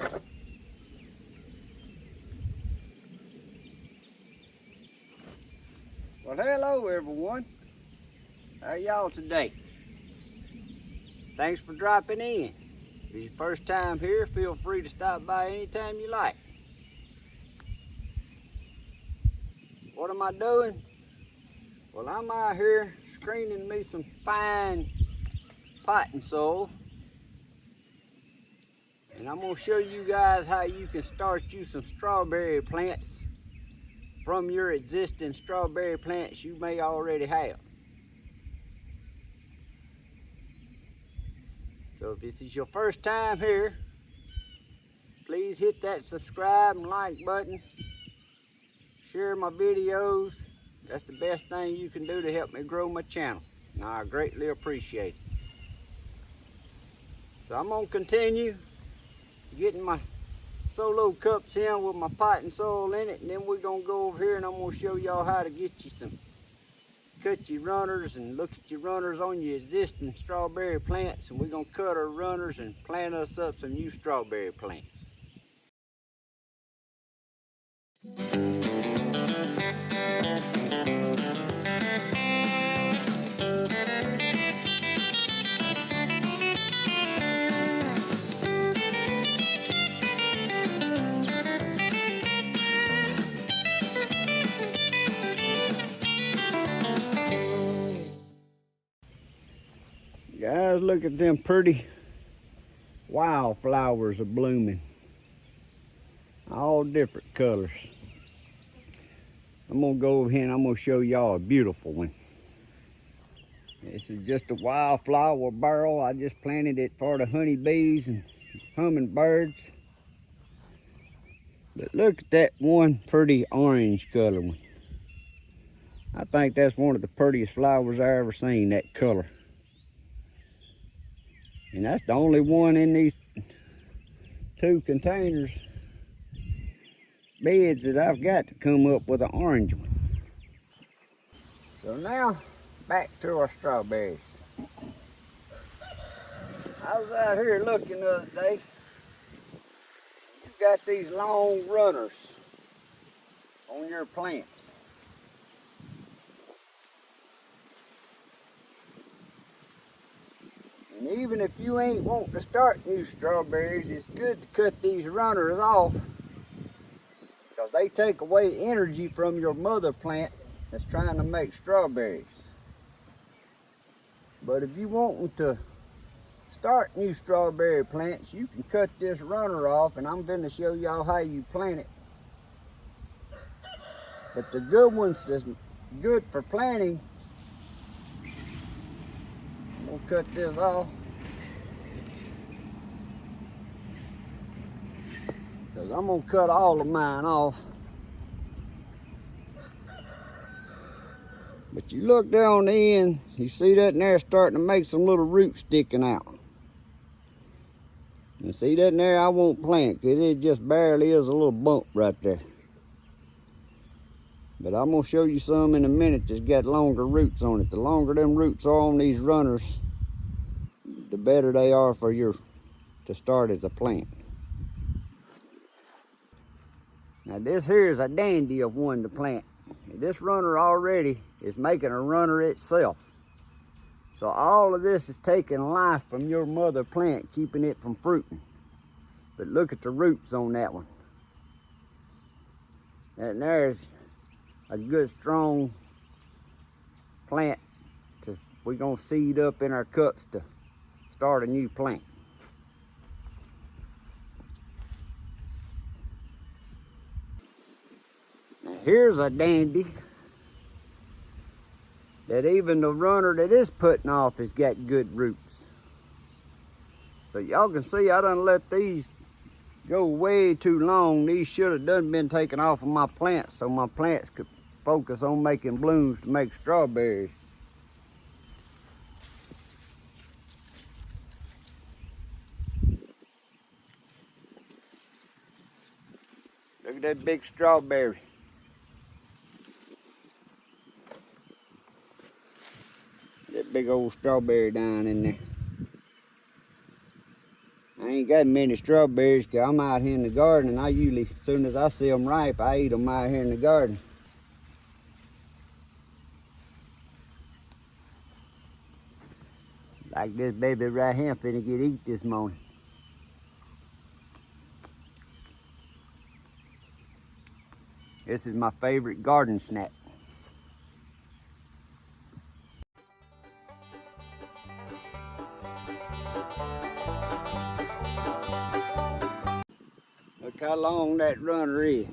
Well, hello everyone. How y'all today? Thanks for dropping in. If it's your first time here, feel free to stop by anytime you like. What am I doing? Well, I'm out here screening me some fine potting soil. And I'm gonna show you guys how you can start you some strawberry plants from your existing strawberry plants you may already have. So if this is your first time here, please hit that subscribe and like button. Share my videos. That's the best thing you can do to help me grow my channel. And I greatly appreciate it. So I'm gonna continue getting my solo cups in with my potting soil in it, and then we're gonna go over here and I'm gonna show y'all how to get you some, cut your runners and look at your runners on your existing strawberry plants, and we're gonna cut our runners and plant us up some new strawberry plants. Guys, look at them pretty wildflowers are blooming. All different colors. I'm gonna go over here and I'm gonna show y'all a beautiful one. This is just a wildflower barrel. I just planted it for the honeybees and hummingbirds. But look at that one pretty orange color one. I think that's one of the prettiest flowers I ever seen, that color. And that's the only one in these two containers beds that I've got to come up with an orange one. So now back to our strawberries. I was out here looking the other day. You got these long runners on your plants. And even if you ain't wanting to start new strawberries, it's good to cut these runners off, because they take away energy from your mother plant that's trying to make strawberries. But if you want to start new strawberry plants, you can cut this runner off, and I'm going to show y'all how you plant it. But the good ones that's good for planting, I'm going to cut this off, because I'm going to cut all of mine off. But you look there on the end, you see that in there starting to make some little roots sticking out. And see that in there, I won't plant, because it just barely is a little bump right there. But I'm going to show you some in a minute that's got longer roots on it. The longer them roots are on these runners, the better they are for to start as a plant. Now this here is a dandy of one to plant. This runner already is making a runner itself. So all of this is taking life from your mother plant, keeping it from fruiting. But look at the roots on that one. And there's a good strong plant we're gonna seed up in our cups to start a new plant. Now here's a dandy that even the runner that is putting off has got good roots. So y'all can see I done let these go way too long. These should have done been taken off of my plants so my plants could focus on making blooms to make strawberries. Look at that big strawberry. That big old strawberry down in there. I ain't got many strawberries because I'm out here in the garden, and I usually, as soon as I see them ripe, I eat them out here in the garden. Like this baby right here finna get eat this morning. This is my favorite garden snack. Look how long that runner is.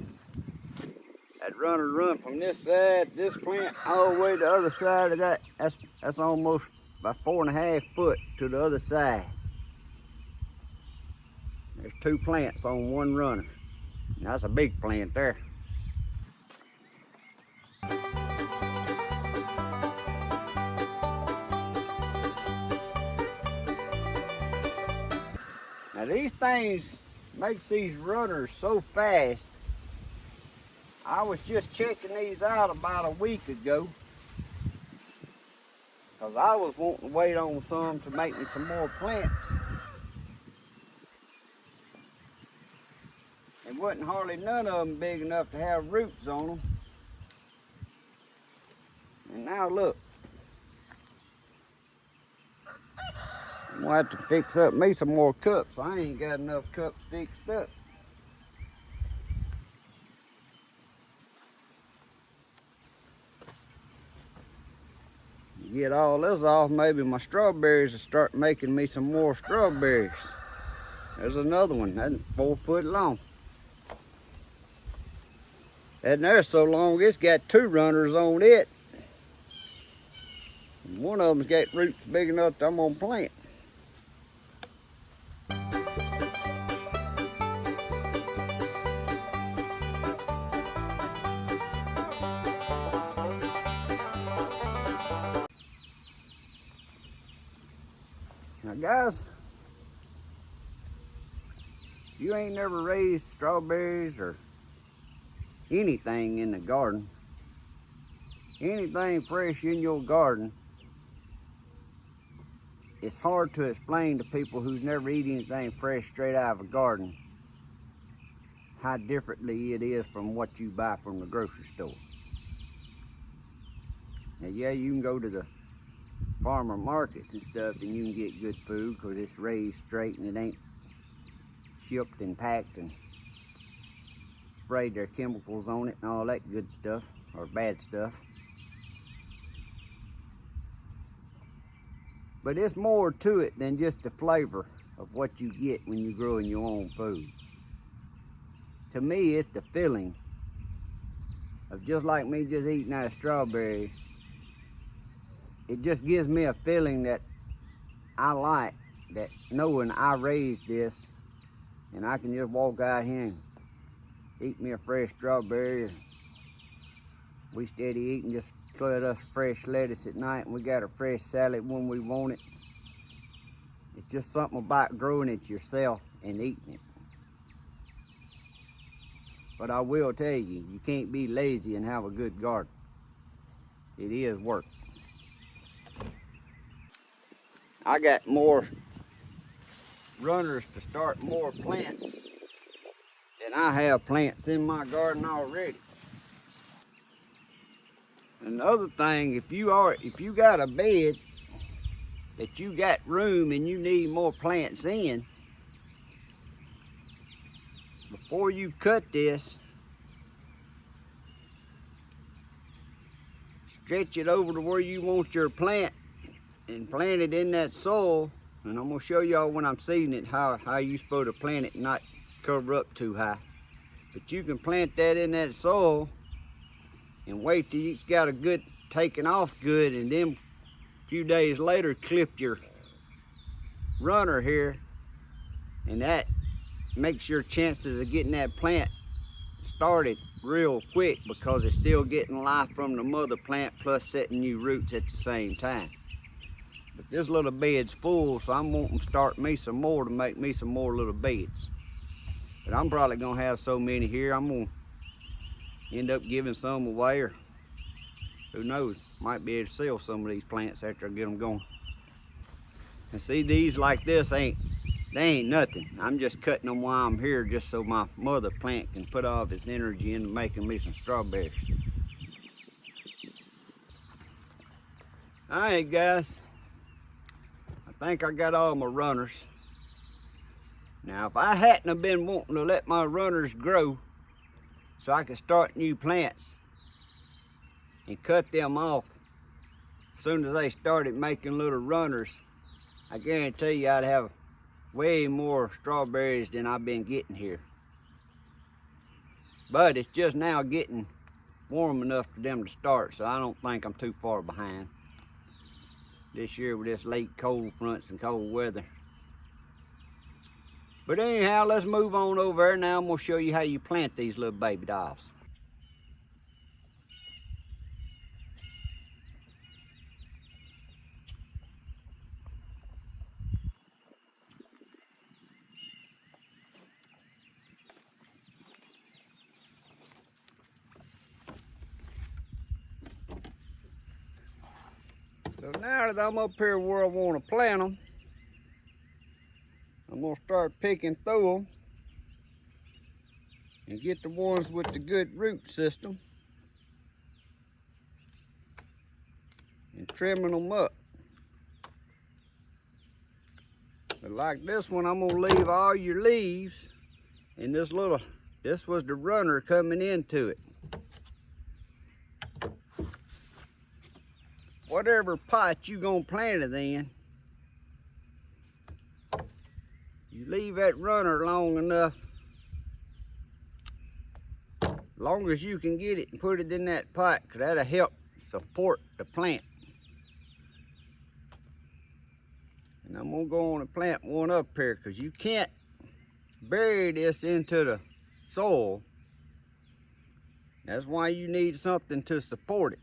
That runner run from this side, this plant, all the way to the other side of that. That's almost about 4.5 foot to the other side. There's 2 plants on one runner. And that's a big plant there. Now these things makes these runners so fast. I was just checking these out about a week ago, because I was wanting to wait on some to make me some more plants. And wasn't hardly none of them big enough to have roots on them. And now look. I'm gonna have to fix up me some more cups. I ain't got enough cups fixed up. Get all this off, maybe my strawberries will start making me some more strawberries. There's another one, that's 4 foot long. That there's so long, it's got 2 runners on it. And one of them's got roots big enough that I'm gonna plant. Now guys, you ain't never raised strawberries or anything in the garden, anything fresh in your garden, it's hard to explain to people who's never eaten anything fresh straight out of a garden how differently it is from what you buy from the grocery store. Now yeah, you can go to the farmer markets and stuff and you can get good food because it's raised straight and it ain't shipped and packed and sprayed their chemicals on it and all that good stuff or bad stuff. But it's more to it than just the flavor of what you get when you're growing your own food. To me, it's the feeling of just like me just eating that strawberry. It just gives me a feeling that I like, that knowing I raised this and I can just walk out here and eat me a fresh strawberry. We steady eating, just flood us fresh lettuce at night and we got a fresh salad when we want it. It's just something about growing it yourself and eating it. But I will tell you, you can't be lazy and have a good garden. It is work. I got more runners to start more plants than I have plants in my garden already. Another thing, if you got a bed that you got room and you need more plants in, before you cut this, stretch it over to where you want your plant and plant it in that soil. And I'm gonna show y'all when I'm seeding it how you supposed to plant it and not cover up too high. But you can plant that in that soil and wait till it's got a good taking off good, and then a few days later clip your runner here, and that makes your chances of getting that plant started real quick because it's still getting life from the mother plant plus setting new roots at the same time. But this little bed's full, so I'm wanting to start me some more to make me some more little beds. But I'm probably gonna have so many here, I'm gonna end up giving some away, or who knows, might be able to sell some of these plants after I get them going. And see, these like this ain't they ain't nothing. I'm just cutting them while I'm here just so my mother plant can put all this energy into making me some strawberries. All right, guys. I think I got all my runners. Now, if I hadn't have been wanting to let my runners grow so I could start new plants and cut them off as soon as they started making little runners, I guarantee you I'd have way more strawberries than I've been getting here. But it's just now getting warm enough for them to start, so I don't think I'm too far behind this year with this late cold fronts and cold weather. But anyhow, let's move on over there. Now I'm going to show you how you plant these little baby dolls. So now that I'm up here where I want to plant them, I'm going to start picking through them and get the ones with the good root system and trimming them up. But like this one, I'm going to leave all your leaves, and this was the runner coming into it. Whatever pot you gonna plant it in, you leave that runner long enough, long as you can get it and put it in that pot, because that'll help support the plant. And I'm gonna go on and plant one up here, because you can't bury this into the soil. That's why you need something to support it.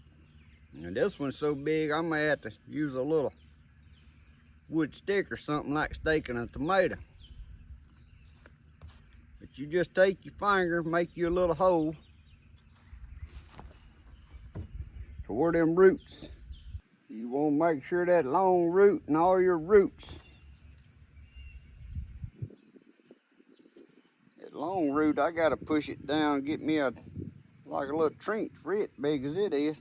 And this one's so big, I may have to use a little wood stick or something like staking a tomato. But you just take your finger, make you a little hole to where them roots. You want to make sure that long root and all your roots. That long root, I got to push it down and get me like a little trench for it, big as it is.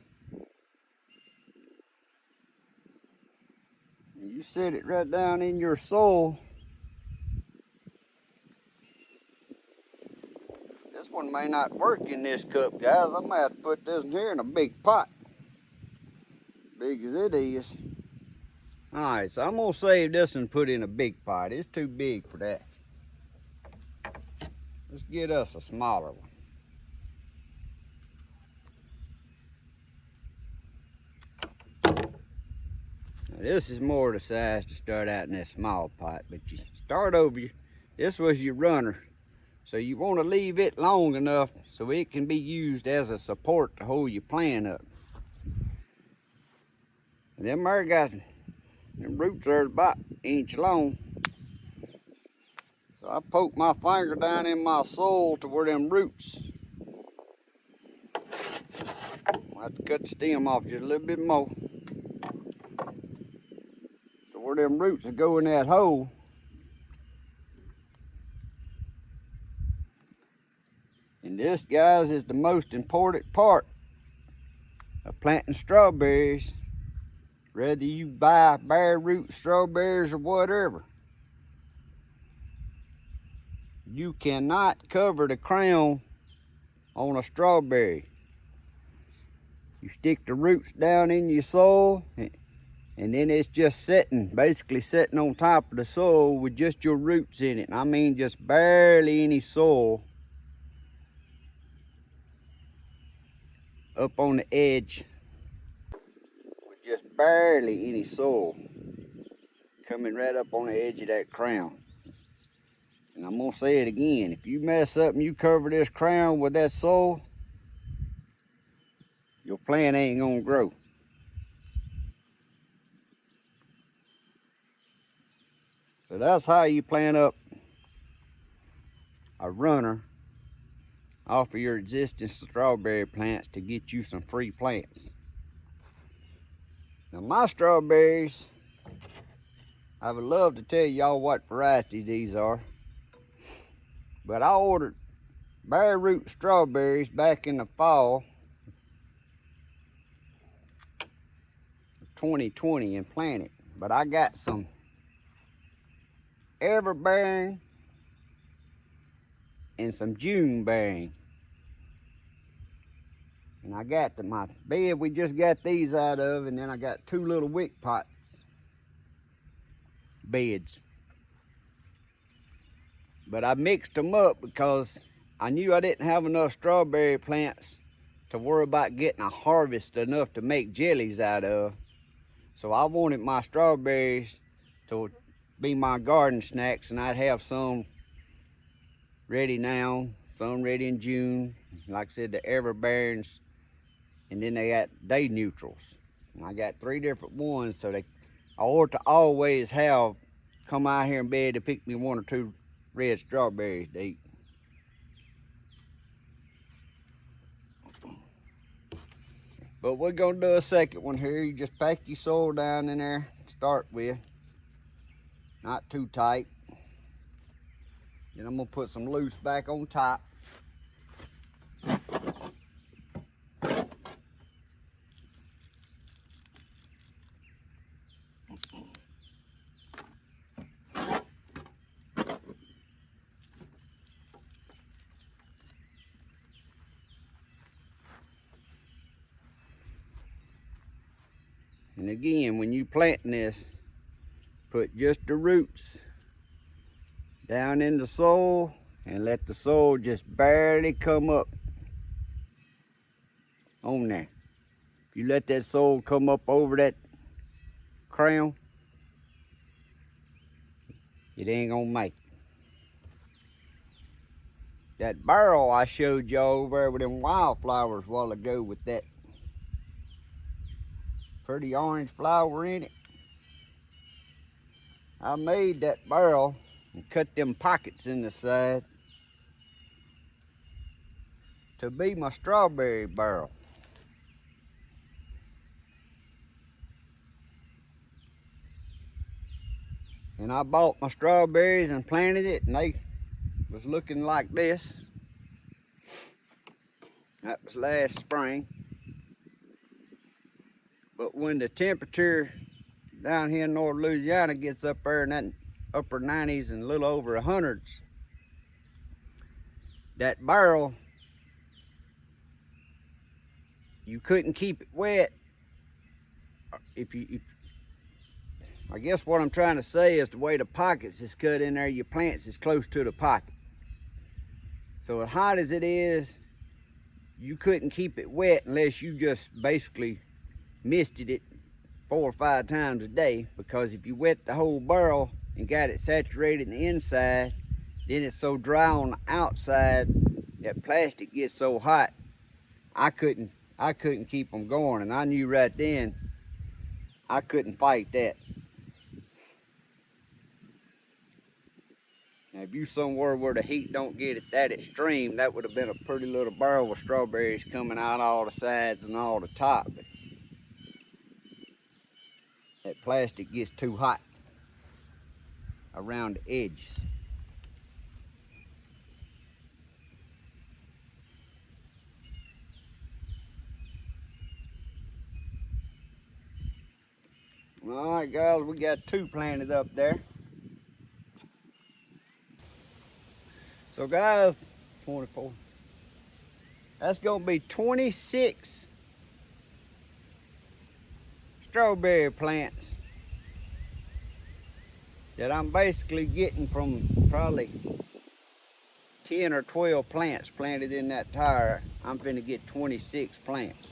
You set it right down in your soil. This one may not work in this cup, guys. I might have to put this in here in a big pot. Big as it is. Alright, so I'm going to save this and put in a big pot. It's too big for that. Let's get us a smaller one. This is more the size to start out in that small pot, but you start over, this was your runner. So you want to leave it long enough so it can be used as a support to hold your plant up. And them there guys, them roots are about an inch long. So I poke my finger down in my soil to where them roots. I'll have to cut the stem off just a little bit more. Where them roots will go in that hole. And this, guys, is the most important part of planting strawberries. Whether you buy bare root strawberries or whatever, you cannot cover the crown on a strawberry. You stick the roots down in your soil, and then it's just basically sitting on top of the soil with just your roots in it. I mean, just barely any soil up on the edge. With just barely any soil coming right up on the edge of that crown. And I'm gonna say it again, if you mess up and you cover this crown with that soil, your plant ain't gonna grow. So that's how you plant up a runner off of your existing strawberry plants to get you some free plants. Now my strawberries, I would love to tell y'all what variety these are. But I ordered bare root strawberries back in the fall of 2020 and planted. But I got some everbearing and some June bearing. And I got my bed we just got these out of, and then I got 2 little wick pots beds. But I mixed them up because I knew I didn't have enough strawberry plants to worry about getting a harvest enough to make jellies out of. So I wanted my strawberries to be my garden snacks, and I'd have some ready now, some ready in June. Like I said, the everbearings, and then they got day neutrals. And I got 3 different ones, so I ought to always have come out here in bed to pick me 1 or 2 red strawberries to eat. But we're gonna do a second one here. You just pack your soil down in there to start with, not too tight. Then I'm gonna put some loose back on top. And again, when you planting this, put just the roots down in the soil and let the soil just barely come up on there. If you let that soil come up over that crown, it ain't gonna make it. That barrel I showed y'all over there with them wildflowers a while ago with that pretty orange flower in it, I made that barrel and cut them pockets in the side to be my strawberry barrel. And I bought my strawberries and planted it, and they was looking like this. That was last spring. But when the temperature down here in North Louisiana gets up there in that upper 90s and a little over 100s, that barrel, you couldn't keep it wet. I guess what I'm trying to say is the way the pockets is cut in there, your plants is close to the pocket. So as hot as it is, you couldn't keep it wet unless you just basically misted it 4 or 5 times a day, because if you wet the whole barrel and got it saturated in the inside, then it's so dry on the outside that plastic gets so hot, I couldn't keep them going, and I knew right then I couldn't fight that. Now, if you somewhere where the heat don't get it that extreme, that would have been a pretty little barrel with strawberries coming out all the sides and all the top. But that plastic gets too hot around the edges. All right, guys, we got 2 planted up there. So guys, 24. That's gonna be 26 strawberry plants that I'm basically getting from probably 10 or 12 plants planted in that tire. I'm finna get 26 plants.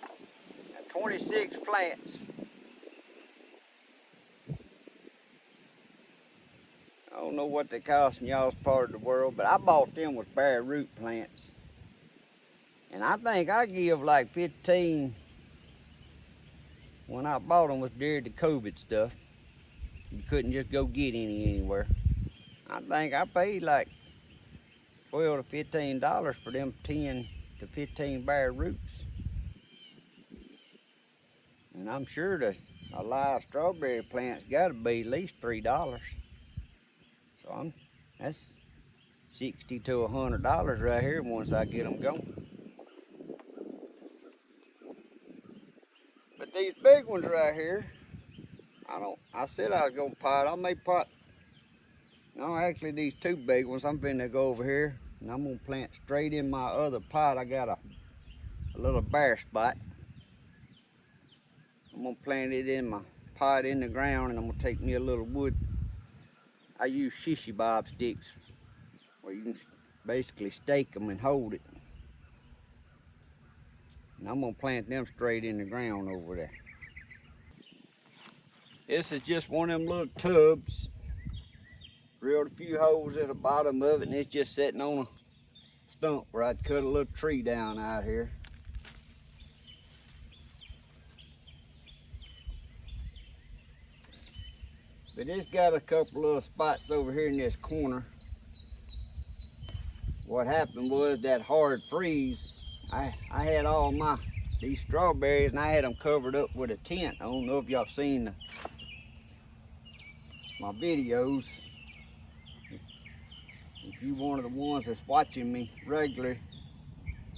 Now, 26 plants. I don't know what they cost in y'all's part of the world, but I bought them with bare root plants. And I think I give like 15 when I bought them was during the COVID stuff. You couldn't just go get any anywhere. I think I paid like $12 to $15 for them 10 to 15 bare roots. And I'm sure that a live strawberry plant's got to be at least $3. So that's $60 to $100 right here once I get them going. But these big ones right here, I said I was gonna pot. I may pot. No, actually these two big ones, I'm finna go over here and I'm gonna plant straight in my other pot. I got a little bare spot. I'm gonna plant it in my pot in the ground, and I'm gonna take me a little wood. I use shishi bob sticks where you can basically stake them and hold it. And I'm gonna plant them straight in the ground over there. This is just one of them little tubs. Drilled a few holes at the bottom of it, and it's just sitting on a stump where I'd cut a little tree down out here. But it's got a couple little spots over here in this corner. What happened was that hard freeze, I had all these strawberries, and I had them covered up with a tent. I don't know if y'all seen my videos. If you one of the ones that's watching me regularly,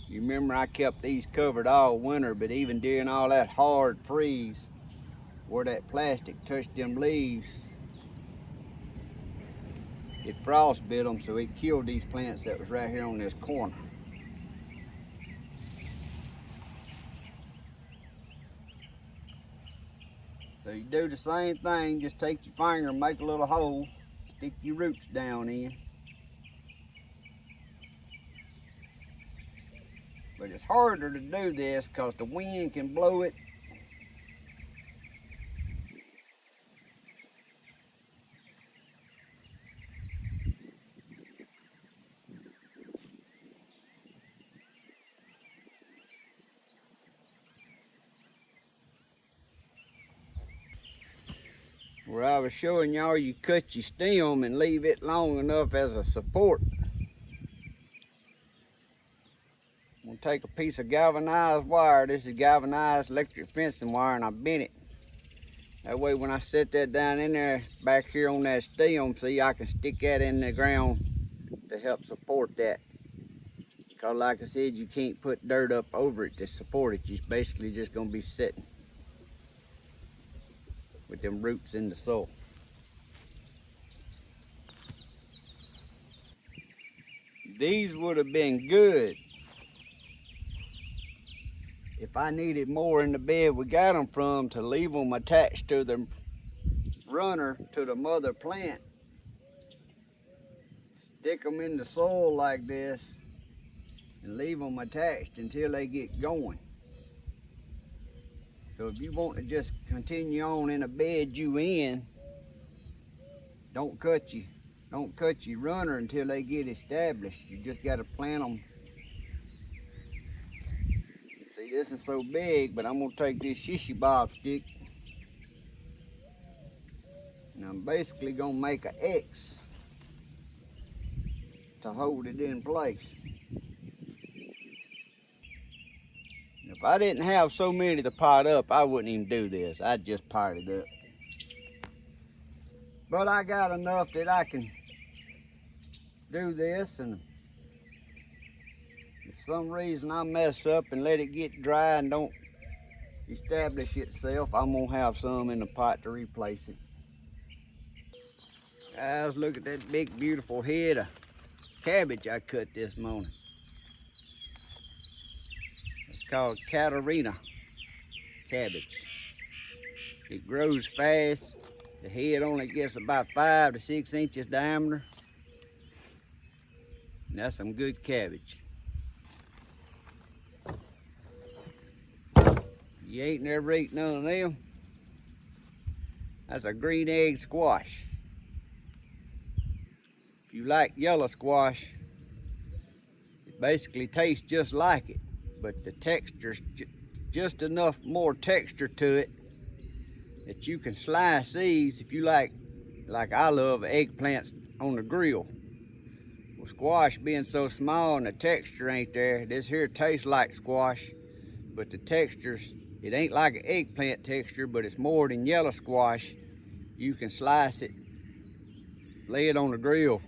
you remember I kept these covered all winter, but even during all that hard freeze, where that plastic touched them leaves, it frostbit them, so it killed these plants that was right here on this corner. So you do the same thing, just take your finger and make a little hole, stick your roots down in. But it's harder to do this because the wind can blow it. Where I was showing y'all, you cut your stem and leave it long enough as a support. I'm gonna take a piece of galvanized wire. This is galvanized electric fencing wire, and I bent it. That way when I set that down in there, back here on that stem, see, I can stick that in the ground to help support that. Because like I said, you can't put dirt up over it to support it. You're basically just gonna be sitting with them roots in the soil. These would have been good if I needed more in the bed we got them from, to leave them attached to the runner to the mother plant. Stick them in the soil like this and leave them attached until they get going. So if you want to just continue on in a bed you in, don't cut your runner until they get established. You just got to plant them. See, this is so big, but I'm gonna take this shishi bob stick and I'm basically gonna make an X to hold it in place. If I didn't have so many to pot up, I wouldn't even do this. I'd just pot it up. But I got enough that I can do this, and if for some reason I mess up and let it get dry and don't establish itself, I'm gonna have some in the pot to replace it. Guys, look at that big beautiful head of cabbage I cut this morning. It's called Katarina cabbage. It grows fast. The head only gets about 5 to 6 inches diameter. And that's some good cabbage. You ain't never eaten none of them. That's a green egg squash. If you like yellow squash, it basically tastes just like it, but the texture's just enough more texture to it that you can slice these if you like I love eggplants on the grill. Well, squash being so small and the texture ain't there, this here tastes like squash, but the texture's It ain't like an eggplant texture, but it's more than yellow squash. You can slice it, lay it on the grill,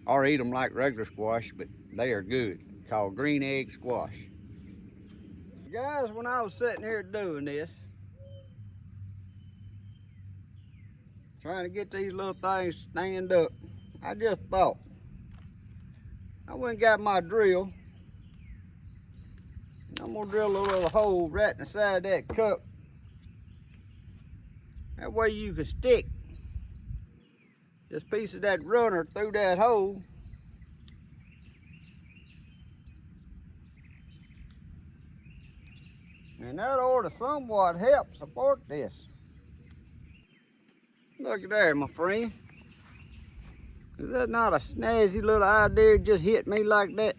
or eat them like regular squash, but they are good. Called green egg squash. Guys, when I was sitting here doing this, trying to get these little things to stand up, I just thought, I went and got my drill. I'm gonna drill a little hole right in the side of that cup. That way you can stick this piece of that runner through that hole. And that ought to somewhat help support this. Look at there, my friend. Is that not a snazzy little idea just hit me like that?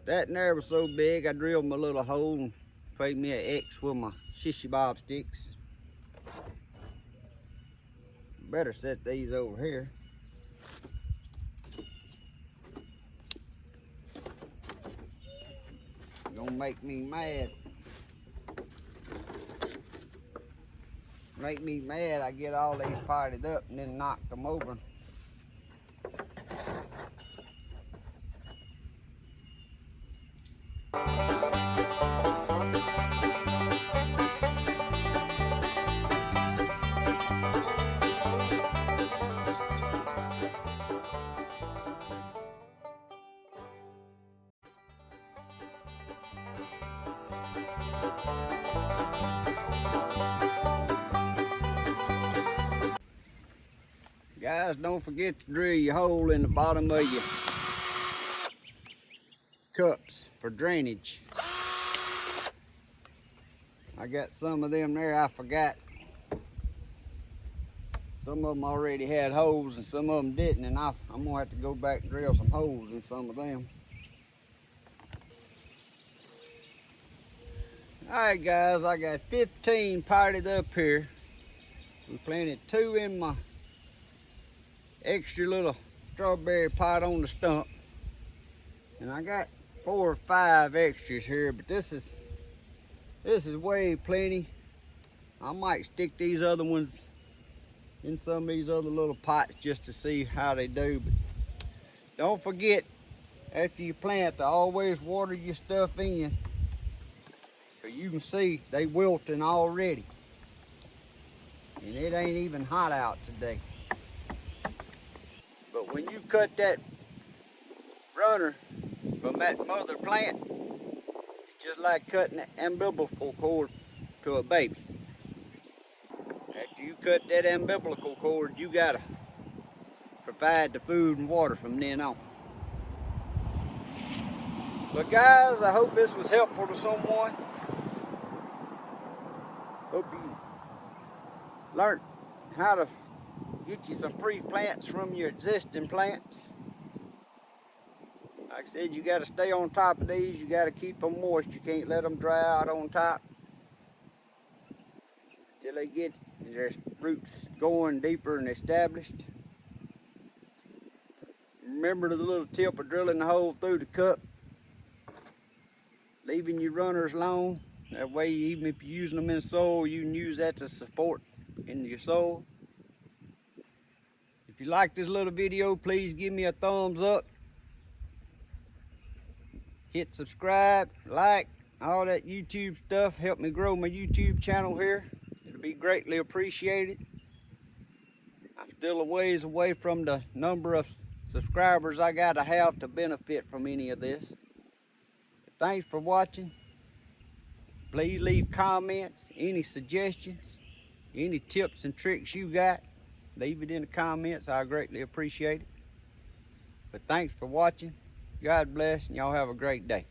That there was so big, I drilled my little hole and made me an X with my shishy bob sticks. Better set these over here. Gonna make me mad. Make me mad, I get all these partied up and then knock them over. Guys, don't forget to drill your hole in the bottom of your cups for drainage. I got some of them there I forgot. Some of them already had holes and some of them didn't, and I'm gonna have to go back and drill some holes in some of them. Alright guys, I got 15 potted up here. We planted 2 in my extra little strawberry pot on the stump, and I got 4 or 5 extras here, but this is way plenty. I might stick these other ones in some of these other little pots just to see how they do. But don't forget, after you plant, to always water your stuff in, because you can see they wilting already, and it ain't even hot out today. But when you cut that runner from that mother plant, it's just like cutting an umbilical cord to a baby. After you cut that umbilical cord, you gotta provide the food and water from then on. But guys, I hope this was helpful to someone. Hope you learned how to get you some free plants from your existing plants. Like I said, you got to stay on top of these. You got to keep them moist. You can't let them dry out on top till they get their roots going deeper and established. Remember the little tip of drilling the hole through the cup, leaving your runners long. That way, even if you're using them in soil, you can use that to support in your soil. If you like this little video, please give me a thumbs up. Hit subscribe, like, all that YouTube stuff. Help me grow my YouTube channel here. It'll be greatly appreciated. I'm still a ways away from the number of subscribers I gotta have to benefit from any of this. Thanks for watching. Please leave comments, any suggestions, any tips and tricks you got. Leave it in the comments. I greatly appreciate it. But thanks for watching. God bless, and y'all have a great day.